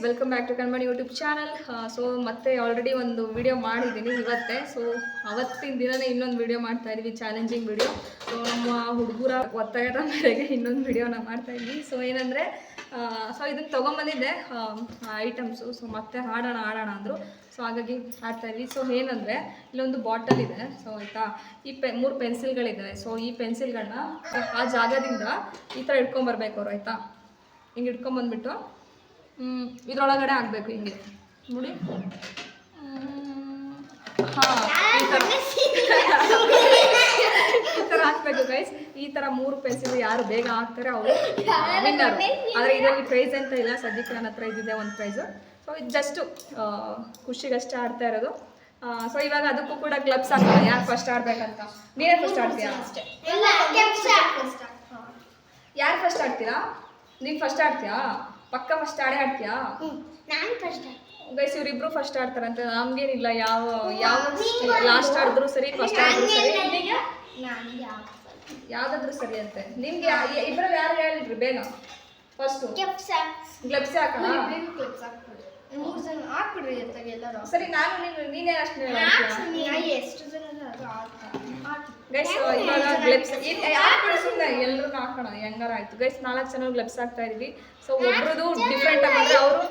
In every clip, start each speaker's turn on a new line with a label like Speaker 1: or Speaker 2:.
Speaker 1: Welcome back to Kanmani YouTube channel. So ಮತ್ತೆ already ಒಂದು video ಮಾಡಿದ್ದೀನಿ ಇವತ್ತೇ. ಸೊ ಅವತ್ತಿನ ದಿನನೇ ಇನ್ನೊಂದು ವಿಡಿಯೋ ಮಾಡ್ತಾ ಇದ್ದೀವಿ, ಚಾಲೆಂಜಿಂಗ್ ವಿಡಿಯೋ. ಸೊ ನಮ್ಮ ಹುಡುಗರ ಒತ್ತಾಯದ ಮೇರೆಗೆ ಇನ್ನೊಂದು ವಿಡಿಯೋನ ಮಾಡ್ತಾ ಇದ್ವಿ. ಸೊ ಏನಂದರೆ ಸೊ ಇದನ್ನು ತೊಗೊಂಬಂದಿದ್ದೆ ಐಟಮ್ಸು. ಸೊ ಮತ್ತೆ ಆಡೋಣ ಅಂದರು. ಸೊ ಹಾಗಾಗಿ ಆಡ್ತಾಯಿದ್ವಿ. ಸೊ ಏನಂದರೆ ಇಲ್ಲೊಂದು ಬಾಟಲ್ ಇದೆ. ಸೊ ಆಯಿತಾ, ಈ 3 ಪೆನ್ಸಿಲ್ಗಳಿದ್ದಾವೆ. ಸೊ ಈ ಪೆನ್ಸಿಲ್ಗಳನ್ನ ಆ ಜಾಗದಿಂದ ಈ ಥರ ಇಟ್ಕೊಂಬರ್ಬೇಕು ಅವರು. ಆಯಿತಾ, ಹಿಂಗೆ ಇಟ್ಕೊಂಬಂದ್ಬಿಟ್ಟು ಇದರೊಳಗಡೆ ಹಾಕಬೇಕು. ಹಿಂಗೆ ನೋಡಿ, ಹಾಂ ಈ ಥರ ಹಾಕಬೇಕು ಗೈಸ್. ಈ ಥರ 3 ಪೆನ್ಸಿಲ್ ಯಾರು ಬೇಗ ಹಾಕ್ತಾರೆ ಅವರು ವಿನ್ನರು. ಆದರೆ ಇದರಲ್ಲಿ ಪ್ರೈಸ್ ಅಂತ ಇಲ್ಲ, ಸದ್ಯಕ್ಕೆ ನನ್ನ ಹತ್ರ ಇದ್ದಿದೆ ಒಂದು ಪ್ರೈಸು. ಸೊ ಇದು ಜಸ್ಟು ಖುಷಿಗಷ್ಟೇ ಆಡ್ತಾ ಇರೋದು. ಸೊ ಇವಾಗ ಅದಕ್ಕೂ ಕೂಡ ಗ್ಲಬ್ಸ್ ಹಾಕೋಣ, ಯಾರು ಫಸ್ಟ್ ಆಡ್ಬೇಕಂತ. ನೀವೇ ಫಸ್ಟ್ ಆಡ್ತೀರಾ? ಅಷ್ಟೇ. ಯಾರು ಫಸ್ಟ್ ಆಡ್ತೀರಾ? ನೀನು ಫಸ್ಟ್ ಆಡ್ತೀಯಾ? ಪಕ್ಕ ಫಸ್ಟ್ ಆಡ್ತೀಯಾ?
Speaker 2: ನಾನು ಫಸ್ಟ್.
Speaker 1: ಗೈಸ್ ಇವರಿಬ್ರು ಫಸ್ಟ್ ಆಡ್ತಾರಂತೆ. ನಮ್ಗೇನಿಲ್ಲ, ಯಾವ ಲಾಸ್ಟ್ ಆಡಿದ್ರು ಸರಿ, ಫಸ್ಟ್ ಆಡಿದ್ರು ಸರಿ, ಯಾವ್ದಾದ್ರು ಸರಿ ಅಂತೆ. ನಿಮ್ಗೆ ಇಬ್ಬರಲ್ಲಿ ಯಾರು ಹೇಳಿದ್ರಿ ಬೇಗ ಫಸ್ಟ್? ಗ್ಲಬ್ಸ್ ಹಾಕೋಣ.
Speaker 2: 3 ಜನ ಹಾಕ್ಬಿಡ್ರಿ ಜೊತೆಗೆ ಎಲ್ಲರೂ.
Speaker 1: ಸರಿ, ನೀನೇ ಅಷ್ಟು
Speaker 2: ಎಷ್ಟು ಜನ
Speaker 1: ಗೈಸ್ ಇವಾಗ ಗ್ಲಬ್ಸ್ ಹಾಕ್ಬಿಡು, ಸುಮ್ಮನೆ ಎಲ್ಲರೂ ಹಾಕೋಣ, ಹೆಂಗಾರ ಆಯ್ತು. ಗೈಸ್ 4 ಜನ ಗ್ಲಬ್ಸ್ ಹಾಕ್ತಾ ಇದೀವಿ. ಸೊ ಒಬ್ರದ್ದು ಡಿಫ್ರೆಂಟ್ ಆಗಿ ಅಂದರೆ ಅವರು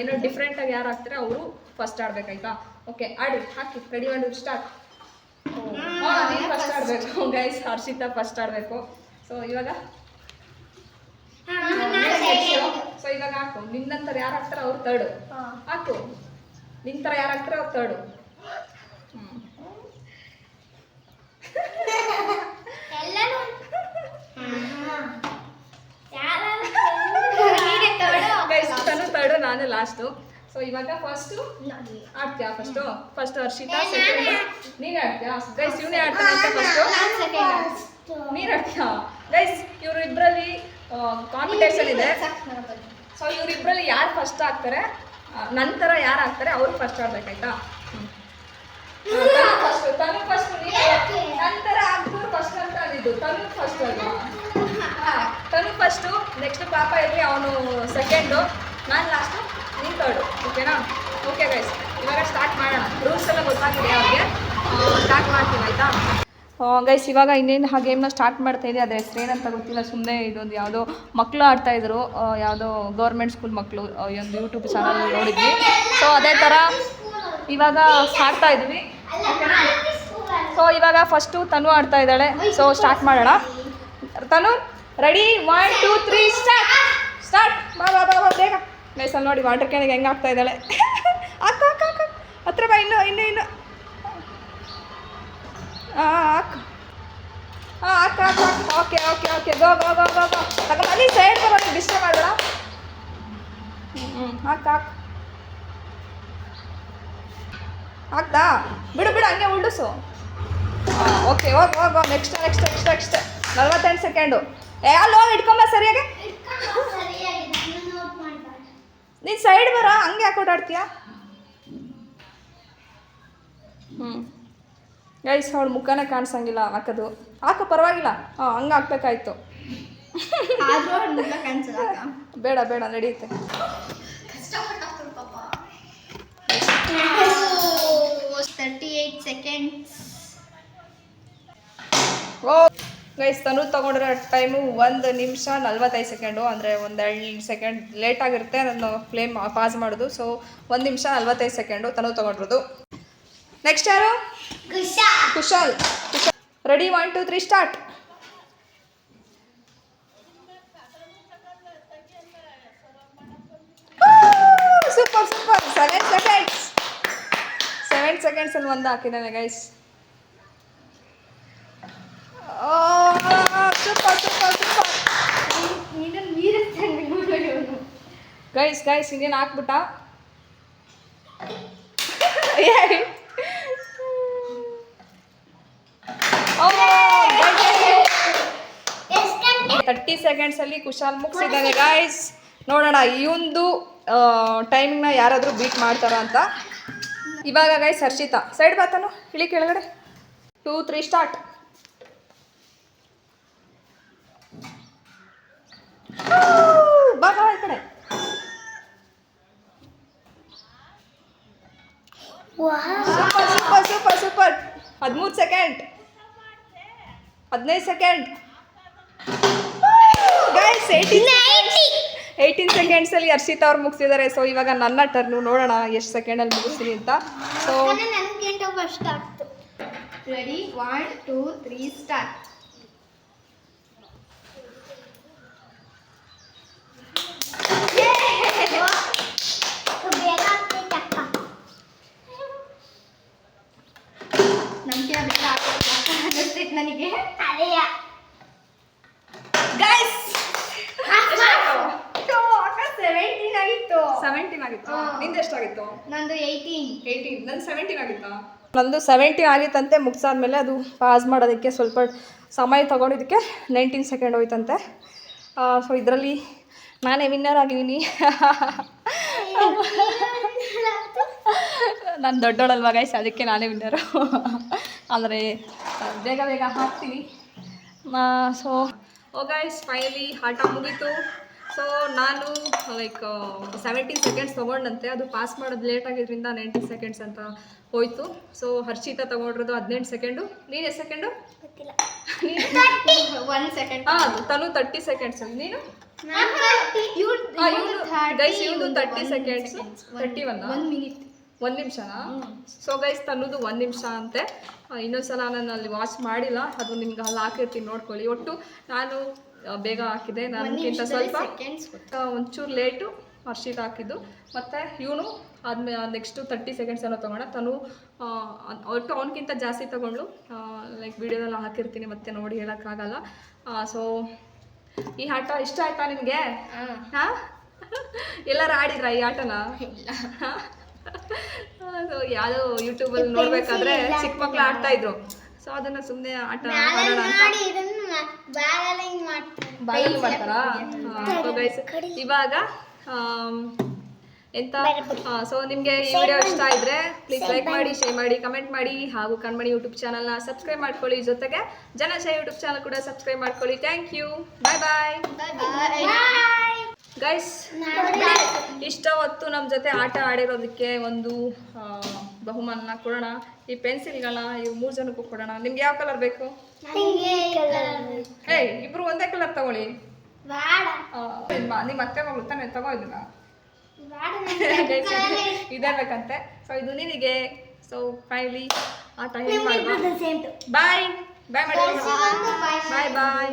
Speaker 1: ಏನೋ ಡಿಫ್ರೆಂಟ್ ಆಗಿ ಯಾರು ಹಾಕ್ತಾರೆ ಅವರು ಫಸ್ಟ್ ಆಡ್ಬೇಕಾಯ್ತಾ? ಓಕೆ, ಆಡಿ, ಹಾಕಿ, ರೆಡಿ ಮಾಡಿ, ಸ್ಟಾರ್ಟ್. ನೀನು ಫಸ್ಟ್ ಆಡಬೇಕು ಗೈಸ್. ಹರ್ಷಿತಾ ಫಸ್ಟ್ ಆಡಬೇಕು. ಸೊ ಇವಾಗ ಹಾಕು. ನಿನ್ನ ನಂತರ ಯಾರು ಹಾಕ್ತಾರೆ ಅವ್ರು ತರ್ಡು ಹಾಕು. ನಿನ್ನ ಥರ ಯಾರು ಹಾಕ್ತಾರೆ ಅವ್ರು ತರ್ಡು. ತರ್ಡು, ನಾನು ಲಾಸ್ಟು. ಸೊ ಇವಾಗ ಫಸ್ಟು ಆಡ್ತೀಯಾ? ಫಸ್ಟ್ ಹರ್ಷಿತಾ, ಸೆಕೆಂಡ್ ನೀನು ಆಡ್ತೀಯಾ? ಗೈಸ್ ಇವನೇ ಆಡ್ತಾನಂತೆ ಫಸ್ಟು. ನೀನು ಆಡ್ತೀಯಾ? ಗೈಸ್ ಇವರು ಇಬ್ಬರಲ್ಲಿ ಕಾಂಪಿಟೇಷನ್ ಇದೆ. ಸೊ ಇವರಿಬ್ಬರಲ್ಲಿ ಯಾರು ಫಸ್ಟ್ ಆಗ್ತಾರೆ, ನಂತರ ಯಾರು ಆಗ್ತಾರೆ ಅವರು ಫಸ್ಟ್ ಆಡ್ಬೇಕಾಯ್ತಾ? ತನು ಫಸ್ಟ್, ನಂತರ ಆಗ್ತವ್ರು ಫಸ್ಟ್ ಅಂತ ಅಂದಿದ್ದು. ತನು ಫಸ್ಟ್ ಅಲ್ವಾ? ತನು ಫಸ್ಟು, ನೆಕ್ಸ್ಟ್ ಪಾಪ ಇರಲಿ, ಅವನು ಸೆಕೆಂಡು, ನಾನು ಲಾಸ್ಟು, ನೀನು ತರ್ಡು. ಓಕೆನಾ? ಓಕೆ ಗೈಸ್, ಇವಾಗ ಸ್ಟಾರ್ಟ್ ಮಾಡೋಣ. ರೂಲ್ಸ್ ಎಲ್ಲ ಗೊತ್ತಾಗಿದೆ ಅವ್ರಿಗೆ. ಸ್ಟಾರ್ಟ್ ಮಾಡ್ತೀವಿ ಆಯಿತಾ? ಗೈಸ್ ಇವಾಗ ಇನ್ನೇನು ಆ ಗೇಮ್ನ ಸ್ಟಾರ್ಟ್ ಮಾಡ್ತಾ ಇದೆ. ಅದ್ರ ಹೆಸರು ಏನಂತ ಗೊತ್ತಿಲ್ಲ, ಸುಮ್ಮನೆ ಇದೊಂದು ಯಾವುದೋ ಮಕ್ಕಳು ಆಡ್ತಾಯಿದ್ರು, ಯಾವುದೋ ಗೌರ್ಮೆಂಟ್ ಸ್ಕೂಲ್ ಮಕ್ಕಳು, ಒಂದು ಯೂಟ್ಯೂಬ್ ಚಾನಲ್ ನೋಡಿದ್ವಿ. ಸೊ ಅದೇ ಥರ ಇವಾಗ ಆಡ್ತಾ ಇದ್ವಿ. ಸೊ ಇವಾಗ ಫಸ್ಟು ತನು ಆಡ್ತಾ ಇದ್ದಾಳೆ. ಸೊ ಸ್ಟಾರ್ಟ್ ಮಾಡೋಣ. ತನು ರೆಡಿ? 1 2 3 ಸ್ಟಾರ್ಟ್. ಬಾ ಬೇಗ. ಗೈಸ್ ಅಲ್ಲಿ ನೋಡಿ ವಾಟರ್ ಕ್ಯಾನಿಗೆ ಹೆಂಗೆ ಆಗ್ತಾ ಇದ್ದಾಳೆ. ಹಾಕು ಹತ್ರ ಬಾ, ಇನ್ನು ಹಾಕು. ಓಕೆ ಗೋ ತಗೊಂಡು ಸೈಡ್ ಬರೋ, ಡಿಸ್ಟರ್ಬ್ ಮಾಡಬೇಡ. ಹಾಕು ಹಾಕ್ದಾ? ಬಿಡು ಹಂಗೆ ಉಲ್ಡಿಸು. ಓಕೆ, ಹೋಗು. Next 48 second. ಅಲ್ಲಿ ಹೋಗಿ ಇಟ್ಕೊಂಬ ಸರಿಯಾಗಿ. ನೀನು ಸೈಡ್ ಬರ, ಹಂಗೆ ಹಾಕೊಟ್ಟು ಆಡ್ತೀಯಾ? ಗೈಸ್ ಅವಳು ಮುಖನೇ ಕಾಣಿಸಂಗಿಲ್ಲ ಹಾಕೋದು. ಹಾಕು, ಪರವಾಗಿಲ್ಲ. ಹಂಗೆ ಹಾಕ್ಬೇಕಾಯ್ತು. ಬೇಡ ನಡೆಯುತ್ತೆ. ಓ ಗೈಸ್, ತನು ತಗೊಂಡಿರೋ ಟೈಮು 1 ನಿಮಿಷ 45 ಸೆಕೆಂಡು. ಅಂದರೆ 1-2 ಸೆಕೆಂಡ್ ಲೇಟ್ ಆಗಿರುತ್ತೆ ನಾನು ಫ್ಲೇಮ್ ಪಾಸ್ ಮಾಡೋದು. ಸೊ 1 ನಿಮಿಷ 45 ಸೆಕೆಂಡು ತನು ತಗೊಂಡಿರೋದು. ನೆಕ್ಸ್ಟ್ ಯಾರು? ಕುಶಾಲ್. ರೆಡಿ? 1 2 3 ಸ್ಟಾರ್ಟ್. ಸೂಪರ್ 7 ಸೆಕೆಂಡ್ಸಲ್ಲಿ ಒಂದು ಹಾಕಿದ್ದಾನೆ ಗೈಸ್. ಸೂಪರ್ ಗೈಸ್ ಇನ್ನೇನು ಹಾಕ್ಬಿಟ್ಟ. ಥರ್ಟಿ ಸೆಕೆಂಡ್ಸಲ್ಲಿ ಕುಶಾಲ್ ಮುಗಿಸಿದ್ದಾನೆ ಗೈಸ್. ನೋಡೋಣ ಇವಂದು ಟೈಮಿಂಗ್ನ ಯಾರಾದರೂ ಬೀಟ್ ಮಾಡ್ತಾರ ಅಂತ. ಇವಾಗ ಗೈಸ್ ಹರ್ಷಿತಾ ಸೈಡ್ ಬಾತಾನು ಇಳಿ ಕೆಳಗಡೆ. 2 3 ಸ್ಟಾರ್ಟ್. ಬಾ ಈ ಕಡೆ. 15 ಸೆಕೆಂಡ್ ಗೈಸ್ 18 ಸೆಕೆಂಡ್ಸಲ್ಲಿ ಹರ್ಷಿತಾ ಅವ್ರು ಮುಗಿಸಿದ್ದಾರೆ. ಸೊ ಇವಾಗ ನನ್ನ ಟರ್ನು, ನೋಡೋಣ ಎಷ್ಟು ಸೆಕೆಂಡಲ್ಲಿ ಮುಗಿಸ್ತೀನಿ ಅಂತ. So
Speaker 2: ready 1 2 3 start. ನನಗೆ
Speaker 1: ಗೈಸ್
Speaker 2: 17 ಆಗಿತ್ತು.
Speaker 1: 17 ಆಗಿತ್ತು. ನಿಂದು ಎಷ್ಟಾಗಿತ್ತು?
Speaker 2: ನಂದು 18.
Speaker 1: ನಂದು 17 ಆಗಿತ್ತಾ? ನಂದು 17 ಆಗಿತ್ತಂತೆ. ಮುಗಿಸಾದ್ಮೇಲೆ ಅದು ಪಾಸ್ ಮಾಡೋದಕ್ಕೆ ಸ್ವಲ್ಪ ಸಮಯ ತಗೊಂಡಿದ್ದಕ್ಕೆ 19 ಸೆಕೆಂಡ್ ಹೋಯ್ತಂತೆ. ಸೊ ಇದರಲ್ಲಿ ನಾನೇ ವಿನ್ನರ್ ಆಗಿದ್ದೀನಿ. ನಾನು ದೊಡ್ಡೋಳಲ್ವ ಗೈಸ್, ಅದಕ್ಕೆ ನಾನೇ ವಿನ್ನರು. ಅಂದರೆ ಬೇಗ ಬೇಗ ಹಾಕ್ತೀನಿ. ಸೊ ಗೈಸ್ ಫೈನಲಿ ಆಟ ಮುಗೀತು. ಸೊ ನಾನು ಲೈಕ್ 17 ಸೆಕೆಂಡ್ಸ್ ತೊಗೊಂಡಂತೆ. ಅದು ಪಾಸ್ ಮಾಡೋದು ಲೇಟ್ ಆಗಿದ್ದರಿಂದ 19 ಸೆಕೆಂಡ್ಸ್ ಅಂತ ಹೋಯ್ತು. ಸೊ ಹರ್ಷಿತಾ ತೊಗೊಂಡಿರೋದು 18 ಸೆಕೆಂಡು. ನೀನು ಎಷ್ಟು ಸೆಕೆಂಡು?
Speaker 2: ಗೊತ್ತಿಲ್ಲ. 1 ಸೆಕೆಂಡ್.
Speaker 1: ಹಾಂ, ತನು 30 ಸೆಕೆಂಡ್ಸ್. ನೀನು ಗೈಸ್ ಇವನು 30 ಸೆಕೆಂಡ್ಸ್. 31
Speaker 2: 1 ಮಿನಿಟ್.
Speaker 1: 1 ನಿಮಿಷನಾ? ಸೊ ಗೈಸ್ ತನ್ನದು 1 ನಿಮಿಷ ಅಂತೆ. ಇನ್ನೊಂದ್ಸಲ ನಾನು ಅಲ್ಲಿ ವಾಚ್ ಮಾಡಿಲ್ಲ, ಅದು ನಿಮ್ಗೆ ಅಲ್ಲಿ ಹಾಕಿರ್ತೀನಿ ನೋಡ್ಕೊಳ್ಳಿ. ಒಟ್ಟು ನಾನು ಬೇಗ ಹಾಕಿದೆ, ನನಗಿಂತ ಸ್ವಲ್ಪ ಒಂಚೂರು ಲೇಟು ಹರ್ಷಿತ್ ಹಾಕಿದ್ದು. ಮತ್ತು ಇವನು ಆದ್ಮೇಲೆ ನೆಕ್ಸ್ಟು 30 ಸೆಕೆಂಡ್ಸ್ ಏನೋ ತೊಗೊಂಡ. ತನು ಒಟ್ಟು ಅವನಕ್ಕಿಂತ ಜಾಸ್ತಿ ತೊಗೊಂಡು ಲೈಕ್ ವೀಡಿಯೋದಲ್ಲಿ ಹಾಕಿರ್ತೀನಿ, ಮತ್ತೆ ನೋಡಿ ಹೇಳೋಕ್ಕಾಗಲ್ಲ. ಸೊ ಈ ಆಟ ಇಷ್ಟ ಆಯ್ತಾ ನಿಮಗೆ? ಹಾಂ, ಎಲ್ಲರೂ ಆಡಿದ್ರಾ ಈ ಆಟನ? ಯಾವುದೋ ಯೂಟ್ಯೂಬಲ್ಲಿ ನೋಡ್ಬೇಕಾದ್ರೆ ಚಿಕ್ಕ ಮಕ್ಳು ಆಡ್ತಾ ಇದ್ರು. ಸೊ ಅದನ್ನ ಸುಮ್ಮನೆ ಆಟ ಆಡೋಣ ಅಂತ ಬಾಯಲ್ಲಿ ಮಾಡ್ತಾರಾ? ಸೊ ಗೈಸ್ ಇವಾಗ ಎಂತ ಸೊ ನಿಮಗೆ ಈ ವಿಡಿಯೋ ಇಷ್ಟ ಇದ್ರೆ ಪ್ಲೀಸ್ ಲೈಕ್ ಮಾಡಿ, ಶೇರ್ ಮಾಡಿ, ಕಮೆಂಟ್ ಮಾಡಿ, ಹಾಗೂ ಕಣ್ಮಣಿ ಯೂಟ್ಯೂಬ್ ಚಾನಲ್ನ ಸಬ್ಸ್ಕ್ರೈಬ್ ಮಾಡ್ಕೊಳ್ಳಿ. ಜೊತೆಗೆ ಜನಶಯ ಯೂಟ್ಯೂಬ್ ಚಾನಲ್ ಕೂಡ ಸಬ್ಸ್ಕ್ರೈಬ್ ಮಾಡ್ಕೊಳ್ಳಿ. Thank you, bye bye guys. ಇಷ್ಟ ಹೊತ್ತು ನಮ್ಮ ಜೊತೆ ಆಟ ಆಡಿರೋದಕ್ಕೆ ಒಂದು ಬಹುಮಾನ ಕೊಡೋಣ. ಈ ಪೆನ್ಸಿಲ್ಗಳನ್ನ ಇವು 3 ಜನಕ್ಕೂ ಕೊಡೋಣ. ನಿಮ್ಗೆ ಯಾವ ಕಲರ್ ಬೇಕು? ಇಬ್ರು ಒಂದೇ ಕಲರ್ ತಗೊಳ್ಳಿ. ನಿಮ್ಮ ಅತ್ತೆ ಮಗಳು ತಾನೆ, ತಗೋ ಇದನ್ನ. ಇದೇ ಬೇಕಂತೆ. ಸೊ ಇದು ನಿನಗೆ. ಸೊ ಫೈನಲಿ ಆಟ ಹೇಗೆ ಮಾಡ್ಬಾ. ಬಾಯ್ ಬಾಯ್ ಮಾಡಿ. ಬಾಯ್ ಬಾಯ್.